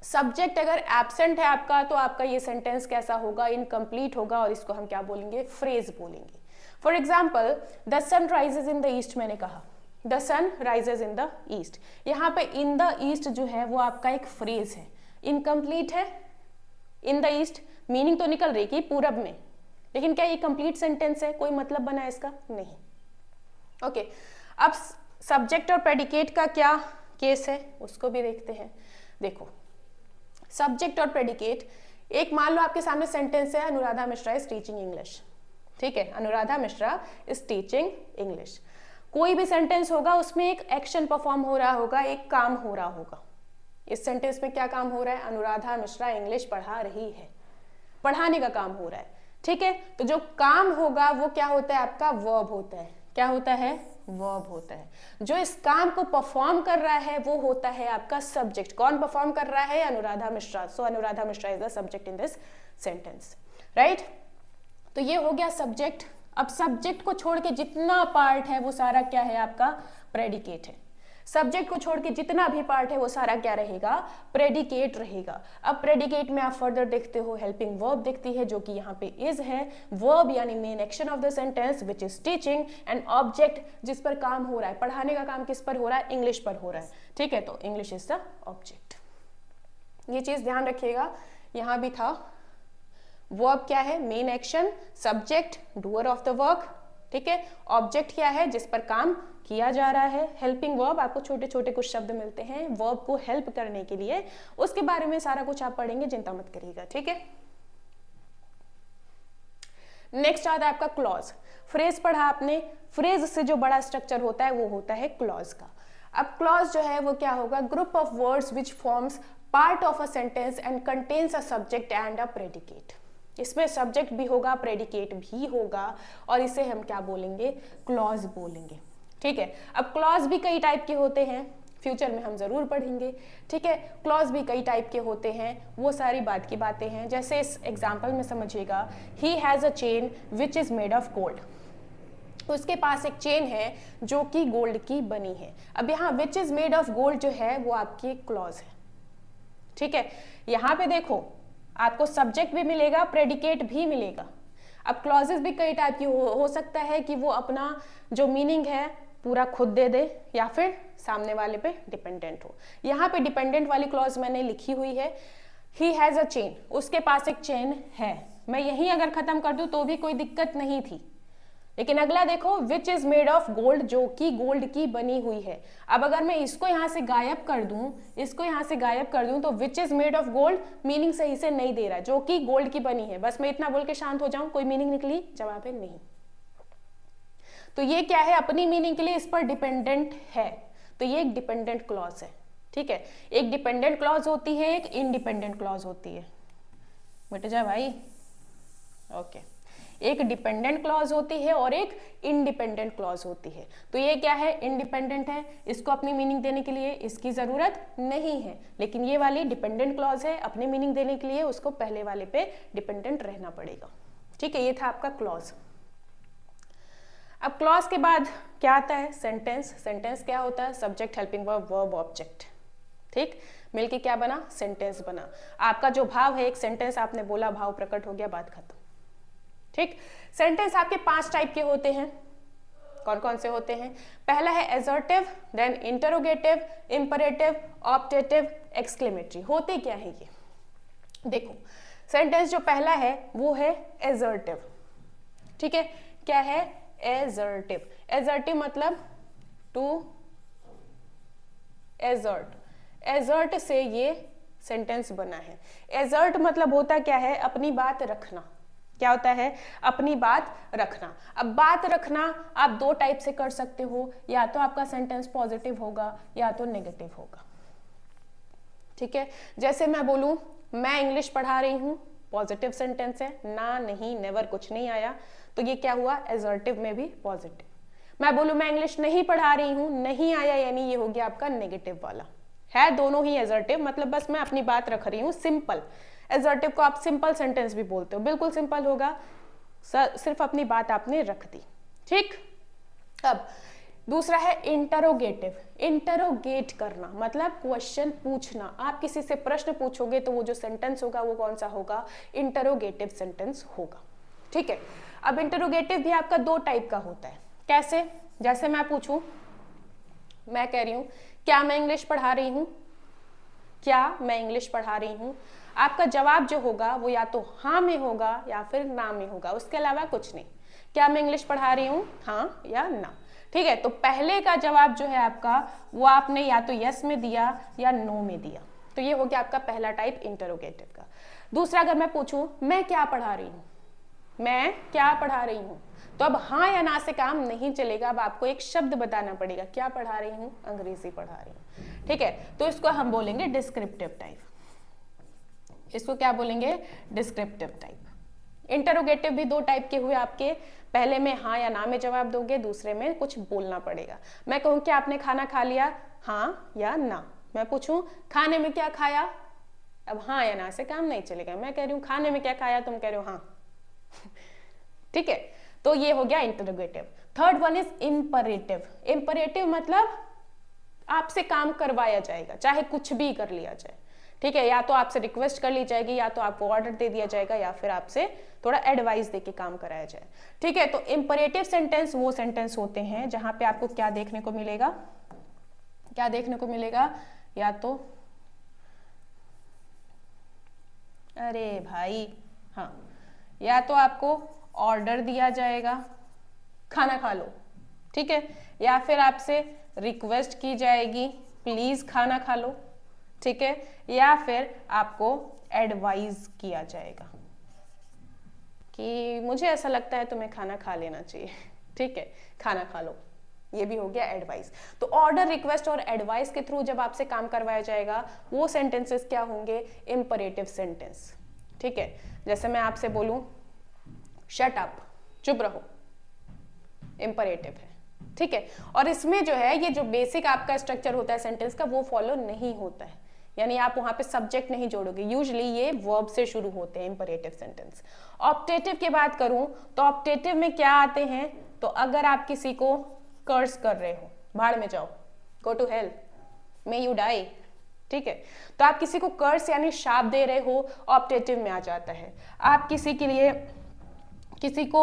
सब्जेक्ट अगर एब्सेंट है आपका तो आपका ये सेंटेंस कैसा होगा, इनकम्प्लीट होगा और इसको हम क्या बोलेंगे, फ्रेज बोलेंगे। For example, the sun rises in the east, मैंने कहा the sun rises in the east, यहाँ पे इन द ईस्ट जो है वो आपका एक फ्रेज है, इनकम्प्लीट है, इन द ईस्ट, मीनिंग तो निकल रही कि पूरब में, लेकिन क्या ये कंप्लीट सेंटेंस है? कोई मतलब बना है इसका? नहीं। ओके, अब सब्जेक्ट और प्रेडिकेट का क्या केस है उसको भी देखते हैं। देखो, सब्जेक्ट और प्रेडिकेट, एक मान लो आपके सामने सेंटेंस है Anuradha Mishra is teaching English, ठीक है, Anuradha Mishra is teaching English. कोई भी सेंटेंस होगा उसमें एक एक्शन परफॉर्म हो रहा होगा, एक काम हो रहा होगा। इस सेंटेंस में क्या काम हो रहा है? अनुराधा मिश्रा इंग्लिश पढ़ा रही है, पढ़ाने का काम हो रहा है, ठीक है। तो जो काम होगा वो क्या होता है? आपका वर्ब होता है। क्या होता है? वर्ब होता है। जो इस काम को परफॉर्म कर रहा है वो होता है आपका सब्जेक्ट। कौन परफॉर्म कर रहा है? Anuradha Mishra. So Anuradha Mishra is the subject in this sentence, right. तो ये हो गया सब्जेक्ट। अब सब्जेक्ट को छोड़ के जितना पार्ट है वो सारा क्या है? आपका प्रेडिकेट है। सब्जेक्ट को छोड़ के जितना भी पार्ट है वो सारा क्या रहेगा? प्रेडिकेट रहेगा। अब प्रेडिकेट में आप फर्दर देखते हो हेल्पिंग वर्ब दिखती है, जो कि यहाँ पे इज है। वर्ब यानी main action of the sentence which is teaching, and object जिस पर काम हो रहा है। पढ़ाने का काम किस पर हो रहा है? इंग्लिश पर हो रहा है, ठीक है। तो इंग्लिश इज द ऑब्जेक्ट। ये चीज ध्यान रखिएगा, यहाँ भी था। वर्ब क्या है? Main action, subject doer of the work, ठीक है। ऑब्जेक्ट क्या है? जिस पर काम किया जा रहा है। हेल्पिंग वर्ब, आपको छोटे छोटे कुछ शब्द मिलते हैं वर्ब को हेल्प करने के लिए, उसके बारे में सारा कुछ आप पढ़ेंगे, चिंता मत करिएगा, ठीक है। नेक्स्ट आता है आपका क्लॉज। फ्रेज पढ़ा आपने, फ्रेज से जो बड़ा स्ट्रक्चर होता है वो होता है क्लॉज का। अब क्लॉज जो है वो क्या होगा? Group of words which forms part of a sentence and contains a subject and a predicate. इसमें सब्जेक्ट भी होगा, प्रेडिकेट भी होगा, और इसे हम क्या बोलेंगे? क्लॉज बोलेंगे, ठीक है। अब क्लॉज भी कई टाइप के होते हैं, फ्यूचर में हम जरूर पढ़ेंगे, ठीक है। क्लॉज भी कई टाइप के होते हैं, वो सारी बात की बातें हैं। जैसे इस एग्जांपल में समझिएगा, he has a chain which is made of gold. उसके पास एक चेन है जो कि गोल्ड की बनी है। अब यहाँ which is made of gold जो है वो आपकी क्लॉज है, ठीक है। यहाँ पे देखो आपको सब्जेक्ट भी मिलेगा, प्रेडिकेट भी मिलेगा। अब क्लॉजेस भी कई टाइप की हो सकता है कि वो अपना जो मीनिंग है पूरा खुद दे दे, या फिर सामने वाले पे डिपेंडेंट हो। यहाँ पे डिपेंडेंट वाली क्लॉज मैंने लिखी हुई है, ही हैज अ चेन, उसके पास एक चेन है। मैं यहीं अगर खत्म कर दूं तो भी कोई दिक्कत नहीं थी, लेकिन अगला देखो, which is made of gold, जो कि गोल्ड की बनी हुई है। अब अगर मैं इसको यहां से गायब कर दूं, इसको यहां से गायब कर दूं, तो which is made of gold meaning सही से नहीं दे रहा, जो कि गोल्ड की बनी है। बस मैं इतना बोल के शांत हो जाऊं, कोई मीनिंग निकली? जवाब है नहीं। तो ये क्या है? अपनी मीनिंग के लिए इस पर डिपेंडेंट है, तो ये एक डिपेंडेंट क्लॉज है, ठीक है। एक डिपेंडेंट क्लॉज होती है, एक इंडिपेंडेंट क्लॉज होती है। बेटे जा भाई, ओके। एक डिपेंडेंट क्लॉज होती है और एक इंडिपेंडेंट क्लॉज होती है। तो ये क्या है? इंडिपेंडेंट है, इसको अपनी मीनिंग देने के लिए इसकी जरूरत नहीं है, लेकिन ये वाली डिपेंडेंट क्लॉज है, अपनी मीनिंग देने के लिए उसको पहले वाले पे डिपेंडेंट रहना पड़ेगा, ठीक है। ये था आपका क्लॉज। अब क्लॉज के बाद क्या आता है? सेंटेंस। सेंटेंस क्या होता है? Subject, helping verb, verb, object, ठीक। मिलके क्या बना? सेंटेंस बना। आपका जो भाव है, एक सेंटेंस आपने बोला, भाव प्रकट हो गया, बात खत्म, ठीक। सेंटेंस आपके 5 टाइप के होते हैं। कौन कौन से होते हैं? पहला है assertive, then interrogative, imperative, optative, exclamatory. होते क्या है ये? देखो, सेंटेंस जो पहला है वो है एसर्टिव, ठीक है। क्या है? एसर्टिव। एसर्टिव मतलब टू एसर्ट, एसर्ट से ये सेंटेंस बना है। एसर्ट मतलब होता क्या है? अपनी बात रखना। क्या होता है? अपनी बात रखना। अब बात रखना आप 2 टाइप से कर सकते हो, या तो आपका सेंटेंस पॉजिटिव होगा या तो नेगेटिव होगा, ठीक है। जैसे मैं बोलूं मैं इंग्लिश पढ़ा रही हूं, पॉजिटिव सेंटेंस है, ना, नहीं, नेवर कुछ नहीं आया, तो ये क्या हुआ? एसर्टिव में भी पॉजिटिव। मैं बोलूं मैं इंग्लिश नहीं पढ़ा रही हूं, नहीं आया, यानी ये हो गया आपका नेगेटिव वाला। है दोनों ही एसर्टिव, मतलब बस मैं अपनी बात रख रही हूं, सिंपल। एसर्टिव को आप सिंपल सेंटेंस भी बोलते हो, बिल्कुल सिंपल होगा, सिर्फ अपनी बात आपने रख दी, ठीक। अब दूसरा है इंटरोगेटिव। इंटरोगेट करना मतलब क्वेश्चन पूछना। आप किसी से प्रश्न पूछोगे तो वो जो सेंटेंस होगा वो कौन सा होगा? इंटरोगेटिव सेंटेंस होगा, ठीक है। अब इंटरोगेटिव भी आपका 2 टाइप का होता है। कैसे? जैसे मैं पूछूं, मैं कह रही हूं क्या मैं इंग्लिश पढ़ा रही हूं, क्या मैं इंग्लिश पढ़ा रही हूं। आपका जवाब जो होगा वो या तो हाँ में होगा या फिर ना में होगा, उसके अलावा कुछ नहीं। क्या मैं इंग्लिश पढ़ा रही हूँ, हाँ या ना। ठीक है, तो पहले का जवाब जो है आपका वो आपने या तो यस में दिया या नो में दिया, तो ये हो गया आपका पहला टाइप इंटरोगेटिव का। दूसरा, अगर मैं पूछूं मैं क्या पढ़ा रही हूँ, मैं क्या पढ़ा रही हूँ, तो अब हाँ या ना से काम नहीं चलेगा, अब आपको एक शब्द बताना पड़ेगा। क्या पढ़ा रही हूँ, अंग्रेजी पढ़ा रही हूँ। ठीक है, तो इसको हम बोलेंगे डिस्क्रिप्टिव टाइप। इसको क्या बोलेंगे, डिस्क्रिप्टिव टाइप। इंटरोगेटिव भी दो टाइप के हुए आपके, पहले में हाँ या ना में जवाब दोगे, दूसरे में कुछ बोलना पड़ेगा। मैं कहूँ कि आपने खाना खा लिया, हाँ या ना। मैं पूछूं खाने में क्या खाया, अब हाँ या ना से काम नहीं चलेगा। मैं कह रही हूँ खाने में क्या खाया, तुम कह रहे हो हाँ। ठीक है, तो ये हो गया interrogative. Third one is imperative. Imperative मतलब आपसे काम करवाया जाएगा, चाहे कुछ भी कर लिया जाए। ठीक है, या तो आपसे रिक्वेस्ट कर ली जाएगी, या तो आपको ऑर्डर दे दिया जाएगा, या फिर आपसे थोड़ा एडवाइस देके काम कराया जाए। ठीक है, तो इंपरेटिव सेंटेंस वो सेंटेंस होते हैं जहां पे आपको क्या देखने को मिलेगा, क्या देखने को मिलेगा, या तो अरे भाई हाँ, या तो आपको ऑर्डर दिया जाएगा खाना खा लो, ठीक है, या फिर आपसे रिक्वेस्ट की जाएगी प्लीज खाना खा लो, ठीक है, या फिर आपको एडवाइस किया जाएगा कि मुझे ऐसा लगता है तुम्हें खाना खा लेना चाहिए, ठीक है, खाना खा लो। ये भी हो गया एडवाइस। तो ऑर्डर, रिक्वेस्ट और एडवाइस के थ्रू जब आपसे काम करवाया जाएगा वो सेंटेंसेस क्या होंगे, इंपरेटिव सेंटेंस। ठीक है, जैसे मैं आपसे बोलूं शट अप, चुप रहो, इंपरेटिव है। ठीक है, और इसमें जो है ये जो बेसिक आपका स्ट्रक्चर होता है सेंटेंस का वो फॉलो नहीं होता है, यानी आप वहां पे सब्जेक्ट नहीं जोड़ोगे। यूजुअली ये वर्ब से शुरू होते हैं इंपरेटिव सेंटेंस। ऑप्टेटिव की बात करूं तो ऑप्टेटिव में क्या आते हैं, तो अगर आप किसी को कर्स कर रहे हो, भाड़ में जाओ, go to hell, may you die, ठीक है, तो आप किसी को कर्स यानी शाप दे रहे हो, ऑप्टेटिव में आ जाता है। आप किसी के लिए, किसी को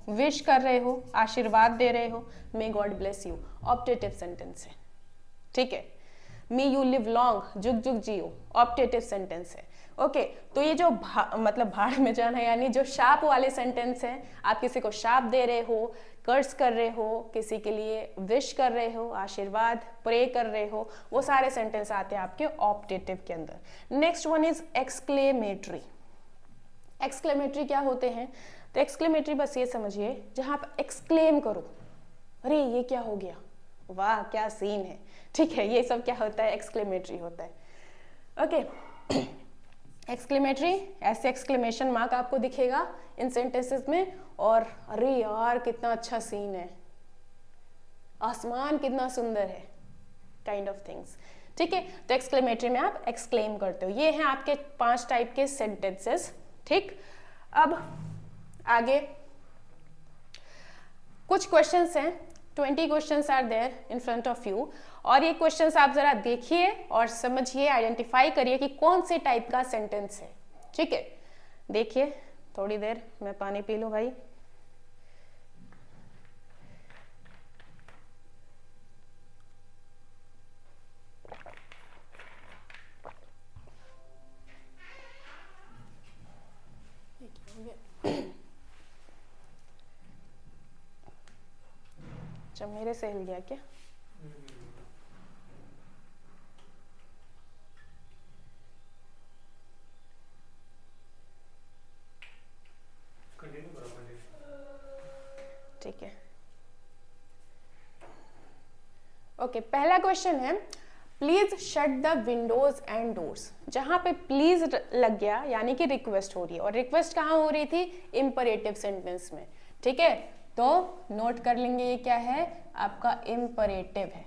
विश कर रहे हो, आशीर्वाद दे रहे हो, may God bless you, optative sentence है। ठीक है, मे यू लिव लॉन्ग, जुग जुग जियो, ऑप्टेटिव सेंटेंस है। ओके, तो ये जो मतलब भाड़ में जाना यानी जो शाप वाले सेंटेंस हैं, आप किसी को शाप दे रहे हो, कर्स कर रहे हो, किसी के लिए विश कर रहे हो, आशीर्वाद प्रे कर रहे हो, वो सारे सेंटेंस आते हैं आपके ऑप्टेटिव के अंदर। Next one is exclamatory. Exclamatory क्या होते हैं, तो एक्सक्लेमेटरी बस ये समझिए जहां आप एक्सक्लेम करो, अरे ये क्या हो गया, वाह क्या सीन है, ठीक है, ये सब क्या होता है, एक्सक्लेमेटरी होता है। ओके, एक्सक्लेमेटरी ऐसे एक्सक्लेमेशन मार्क आपको दिखेगा इन सेंटेंसेस में, और अरे यार कितना अच्छा सीन है, आसमान कितना सुंदर है, काइंड ऑफ थिंग्स। ठीक है, तो एक्सक्लेमेटरी में आप एक्सक्लेम करते हो। ये हैं आपके 5 टाइप के सेंटेंसेस। ठीक, अब आगे कुछ क्वेश्चंस हैं, 20 questions are there in front of you, और ये क्वेश्चंस आप जरा देखिए और समझिए, आइडेंटिफाई करिए कि कौन से टाइप का सेंटेंस है। ठीक है, देखिए, थोड़ी देर मैं पानी पी लूं भाई। अच्छा, मेरे से हिल गया क्या? ठीक है, ओके, पहला क्वेश्चन है please shut the Windows and doors. जहां पे प्लीज लग गया यानी कि रिक्वेस्ट हो रही है, और रिक्वेस्ट कहां हो रही थी, इंपरेटिव सेंटेंस में। ठीक है, तो नोट कर लेंगे ये क्या है, आपका इंपरेटिव है।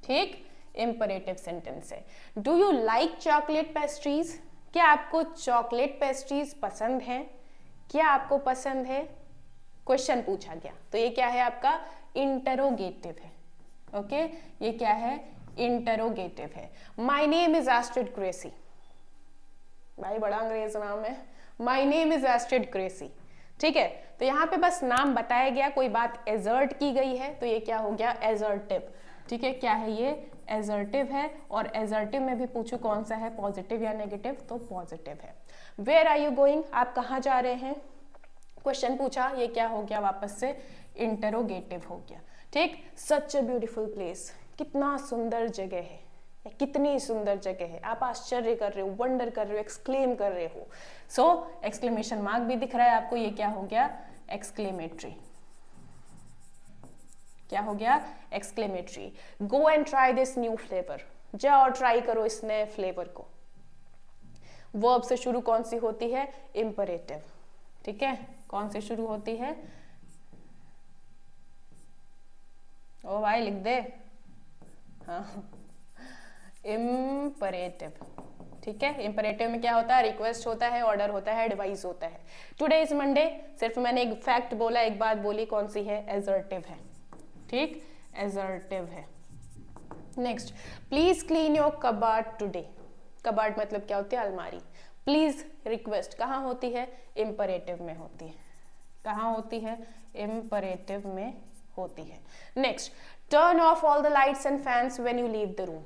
ठीक, इंपरेटिव सेंटेंस है। Do you like chocolate pastries, क्या आपको चॉकलेट पेस्ट्रीज पसंद है, क्या आपको पसंद है, क्वेश्चन पूछा गया, तो ये क्या है आपका इंटरोगेटिव है। ओके, ये क्या है, इंटरोगेटिव है। My name is Astrid Gracie, भाई बड़ा अंग्रेज नाम है, my name is Astrid Gracie. ठीक है, तो यहाँ पे बस नाम बताया गया, कोई बात एजर्ट की गई है, तो ये क्या हो गया, एजर्टिव। ठीक है, क्या है ये, एजर्टिव है, और एजर्टिव में भी पूछू कौन सा है, पॉजिटिव या नेगेटिव, तो पॉजिटिव है। वेयर आर यू गोइंग, आप कहाँ जा रहे हैं, क्वेश्चन पूछा, ये क्या हो गया, वापस से इंटरोगेटिव हो गया। ठीक, सच अ ब्यूटीफुल प्लेस, कितना सुंदर जगह है, कितनी सुंदर जगह है, आप आश्चर्य कर रहे हो, वंडर कर रहे हो, एक्सक्लेम कर रहे हो। सो एक्सक्लेमेशन मार्क भी दिख रहा है आपको, ये क्या हो गया, एक्सक्लेमेटरी। क्या हो गया, exclamatory. Go and try this new flavour, जाओ और ट्राई करो इस नए फ्लेवर को। वर्ब से शुरू कौन सी होती है, इंपरेटिव। ठीक है, कौन से शुरू होती है, ओ भाई लिख दे, हाँ, इम्परेटिव। ठीक है, इंपरेटिव में क्या होता है, रिक्वेस्ट होता है, ऑर्डर होता है, एडवाइस होता है। टुडे इज मंडे, सिर्फ मैंने एक फैक्ट बोला, एक बात बोली, कौन सी है, एजर्टिव है। ठीक, एजर्टिव है। Next, please clean your cupboard today. Cupboard मतलब क्या होती है, अलमारी। प्लीज रिक्वेस्ट कहाँ होती है, इंपरेटिव में होती है। कहाँ होती है, इंपरेटिव में होती है। Next, turn off all the lights and fans when you leave the room.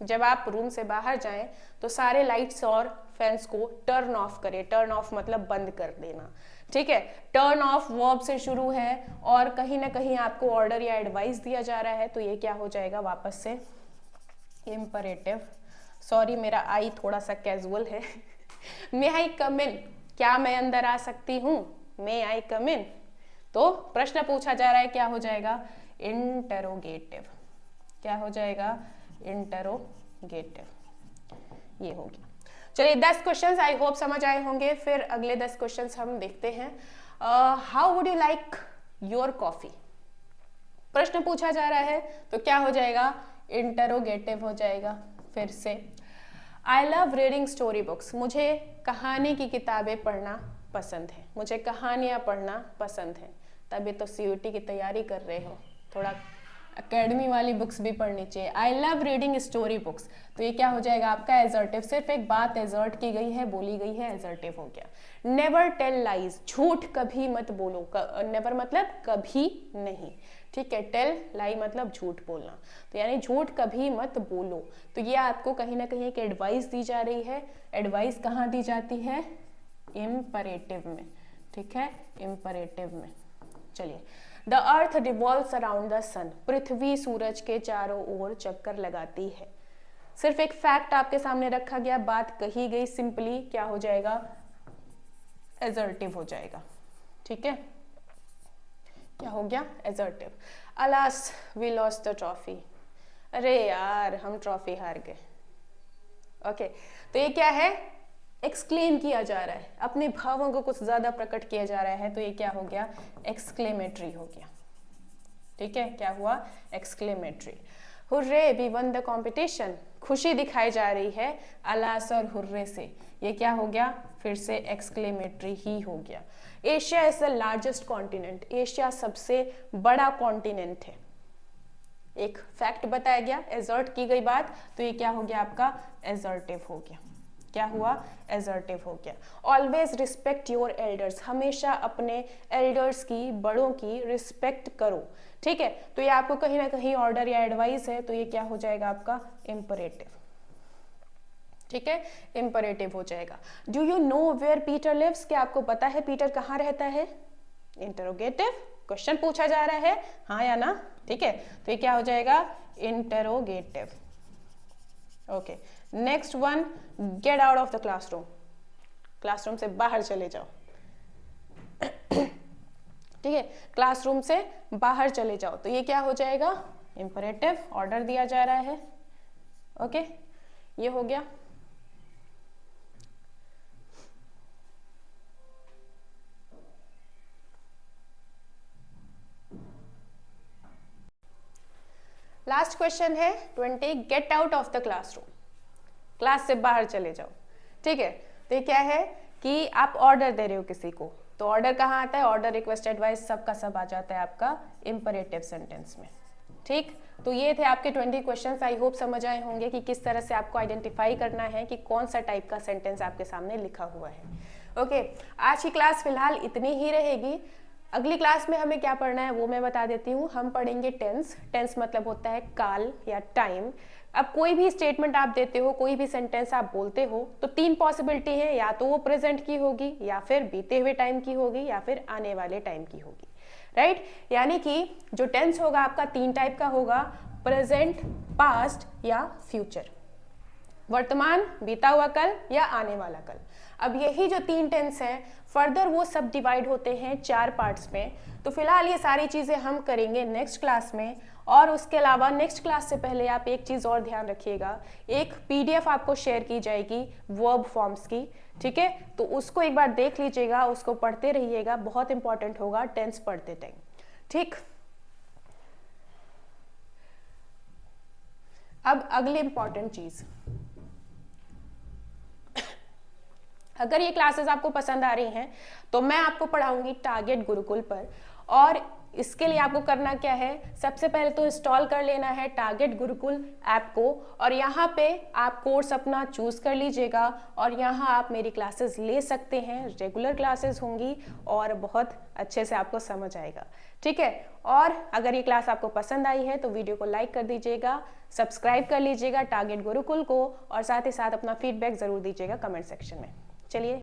जब आप रूम से बाहर जाएं तो सारे लाइट्स और फैंस को टर्न ऑफ करें। टर्न ऑफ मतलब बंद कर देना। ठीक है, टर्न ऑफ वर्ब से शुरू है और कहीं ना कहीं आपको ऑर्डर या एडवाइस दिया जा रहा है, तो ये क्या हो जाएगा, वापस से इंपरेटिव। सॉरी, मेरा आई थोड़ा सा कैजुअल है। मे आई कम इन, क्या मैं अंदर आ सकती हूँ, मे आई कम इन। तो प्रश्न पूछा जा रहा है, क्या हो जाएगा, इंटरोगेटिव। क्या हो जाएगा, इंटरोगेटिव। ये हो गया। चलिए 10 क्वेश्चंस आई होप समझ आए होंगे। फिर अगले 10 क्वेश्चंस हम देखते हैं। How would you like your coffee, प्रश्न पूछा जा रहा है, तो क्या हो जाएगा, इंटरोगेटिव हो जाएगा। फिर से, I love reading story books, मुझे कहानी की किताबें पढ़ना पसंद है। मुझे कहानियां पढ़ना पसंद है। तभी तो सीयूटी की तैयारी कर रहे हो, थोड़ा एकेडमी वाली बुक्स भी पढ़नी चाहिए। I love reading story books, तो ये क्या हो जाएगा आपका, एजर्टिव। सिर्फ एक बात एजर्ट की गई है, बोली गई है, एजर्टिव हो गया। नेवर टेल लाइज, झूठ कभी मत बोलो। नेवर मतलब कभी नहीं। ठीक है, टेल लाई मतलब झूठ बोलना, तो यानी झूठ कभी मत बोलो। तो ये आपको कहीं ना कहीं एक एडवाइस दी जा रही है। एडवाइस कहाँ दी जाती है, इंपरेटिव में। ठीक है, इंपरेटिव में। चलिए, the earth revolves around the sun, पृथ्वी सूरज के चारों ओर चक्कर लगाती है। सिर्फ एक फैक्ट आपके सामने रखा गया, बात कही गई, सिंपली क्या हो जाएगा, एजर्टिव हो जाएगा। ठीक है, क्या हो गया, assertive. Alas we lost the trophy, अरे यार हम ट्रॉफी हार गए। ओके, तो ये क्या है, एक्सक्लेम किया जा रहा है, अपने भावों को कुछ ज्यादा प्रकट किया जा रहा है, तो ये क्या हो गया, एक्सक्लेमेटरी हो गया। ठीक है, क्या हुआ, exclamatory. Hurray we won the competition, खुशी दिखाई जा रही है अलास और हुर्रे से, ये क्या हो गया, फिर से एक्सक्लेमेटरी ही हो गया। Asia is the largest continent, Asia सबसे बड़ा कॉन्टिनेंट है। एक फैक्ट बताया गया, एजर्ट की गई बात, तो ये क्या हो गया आपका, एजर्टिव हो गया। क्या हुआ, एजर्टिव हो गया। ऑलवेज रिस्पेक्ट योर एल्डर्स, हमेशा अपने एल्डर्स की, बड़ों की रिस्पेक्ट करो। ठीक है, तो ये आपको कहीं ना कहीं ऑर्डर या एडवाइस है, तो ये क्या हो जाएगा आपका, इंपरेटिव। ठीक है, इंपरेटिव हो जाएगा। Do you know where Peter lives, क्या आपको पता है पीटर कहाँ रहता है, इंटरोगेटिव। क्वेश्चन पूछा जा रहा है, हाँ या ना। ठीक है, तो ये क्या हो जाएगा, interrogative. Okay, next one, get out of the classroom, classroom से बाहर चले जाओ। ठीक है, क्लासरूम से बाहर चले जाओ, तो ये क्या हो जाएगा, इंपरेटिव, ऑर्डर दिया जा रहा है। ओके, ये हो गया। लास्ट क्वेश्चन है 20, get out of the classroom, class से बाहर चले जाओ। ठीक है, तो ये क्या है कि आप ऑर्डर दे रहे हो किसी को, तो ऑर्डर कहाँ आता है, ऑर्डर, रिक्वेस्ट, एडवाइस, सबका सब आ जाता है आपका इंपरेटिव सेंटेंस में। ठीक, तो ये थे आपके 20 क्वेश्चंस। आई होप समझ आए होंगे कि किस तरह से आपको आइडेंटिफाई करना है कि कौन सा टाइप का सेंटेंस आपके सामने लिखा हुआ है। ओके, आज की क्लास फिलहाल इतनी ही रहेगी। अगली क्लास में हमें क्या पढ़ना है वो मैं बता देती हूँ। हम पढ़ेंगे टेंस। टेंस मतलब होता है काल या टाइम। अब कोई भी स्टेटमेंट आप देते हो, कोई भी सेंटेंस आप बोलते हो, तो 3 पॉसिबिलिटी है, या तो वो प्रेजेंट की होगी, या फिर बीते हुए टाइम की होगी, या फिर आने वाले टाइम की होगी, राइट। यानी कि जो टेंस होगा आपका 3 टाइप का होगा, प्रेजेंट, पास्ट या फ्यूचर। वर्तमान, बीता हुआ कल या आने वाला कल। अब यही जो 3 टेंस हैं, फर्दर वो सब डिवाइड होते हैं 4 पार्ट्स में। तो फिलहाल ये सारी चीज़ें हम करेंगे नेक्स्ट क्लास में। और उसके अलावा नेक्स्ट क्लास से पहले आप एक चीज़ और ध्यान रखिएगा, एक PDF आपको शेयर की जाएगी वर्ब फॉर्म्स की, ठीक है। तो उसको एक बार देख लीजिएगा, उसको पढ़ते रहिएगा, बहुत इंपॉर्टेंट होगा टेंस पढ़ते टाइम, ठीक। अब अगली इंपॉर्टेंट चीज़, अगर ये क्लासेस आपको पसंद आ रही हैं तो मैं आपको पढ़ाऊंगी टारगेट गुरुकुल पर। और इसके लिए आपको करना क्या है, सबसे पहले तो इंस्टॉल कर लेना है टारगेट गुरुकुल ऐप को, और यहाँ पे आप कोर्स अपना चूज कर लीजिएगा और यहाँ आप मेरी क्लासेस ले सकते हैं। रेगुलर क्लासेस होंगी और बहुत अच्छे से आपको समझ आएगा, ठीक है। और अगर ये क्लास आपको पसंद आई है तो वीडियो को लाइक कर दीजिएगा, सब्सक्राइब कर लीजिएगा टारगेट गुरुकुल को, और साथ ही साथ अपना फीडबैक जरूर दीजिएगा कमेंट सेक्शन में। चलिए।